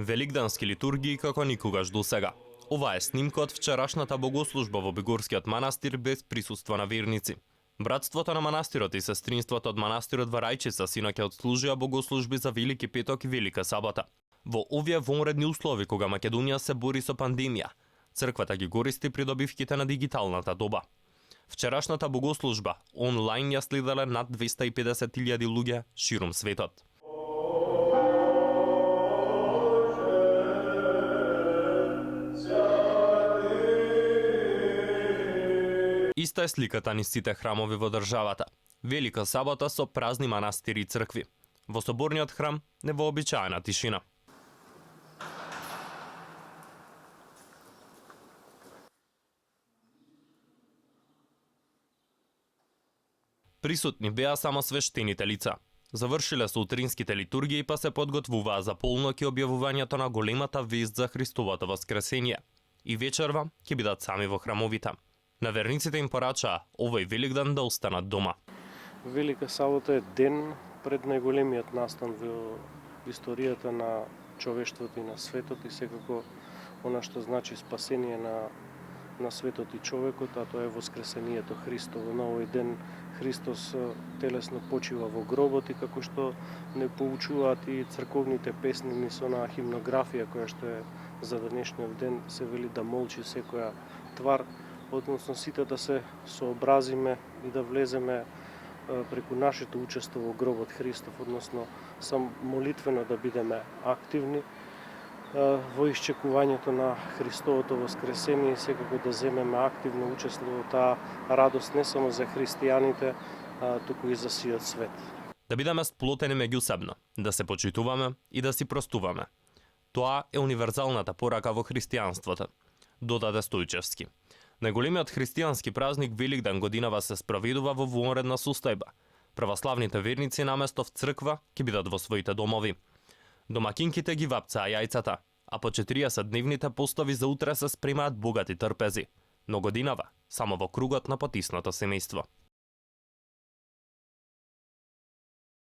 Великденски литургии како никогаш досега. Ова е снимка од вчерашната богослужба во Бегорскиот манастир без присуство на верници. Братството на манастирот и сестринството од манастирот во Рајчица синоќа отслужија богослужби за Велики петок и Велика сабота. Во овие вонредни услови кога Македонија се бори со пандемија, црквата ги користи придобивките на дигиталната доба. Вчерашната богослужба онлайн ја следеле над 250.000 луѓе ширум светот. Иста е сликата низ сите храмови во државата. Велика сабота со празни манастири и цркви. Во соборниот храм невообичаена тишина. Присутни беа само свештените лица. Завршиле со утринските литургии па се подготвуваа за полнок и објавувањето на големата вест за Христовото воскресение. И вечерва ќе бидат сами во храмовите. На верниците им порачаа овој Великден да останат дома. Велика сабота е ден пред најголемиот настан во историјата на човештвото и на светот и секако она што значи спасение на светот и човекот, а тоа е воскресението Христово. На овој ден Христос телесно почива во гробот и како што не поучуваат и црковните песни ни со онаа химнографија која што е за денешниот ден, се вели да молчи секоја твар, односно сите да се сообразиме и да влеземе преку нашето учество во гробот Христов, односно сам молитвено да бидеме активни во исчекувањето на Христовото воскресение и секако да земеме активно учество во таа радост не само за христијаните, туку и за сиот свет. Да бидеме сплотени меѓусебно, да се почитуваме и да си простуваме. Тоа е универзалната порака во христијанството, додаде Стојчевски. Најголемиот христијански празник Великден годинава се спроведува во вонредна состојба. Православните верници наместо в црква ќе бидат во своите домови. Домакинките ги вапцаа јајцата, а по 40-дневните постови за утре се спремаат богати трпези. Но годинава само во кругот на потисното семејство.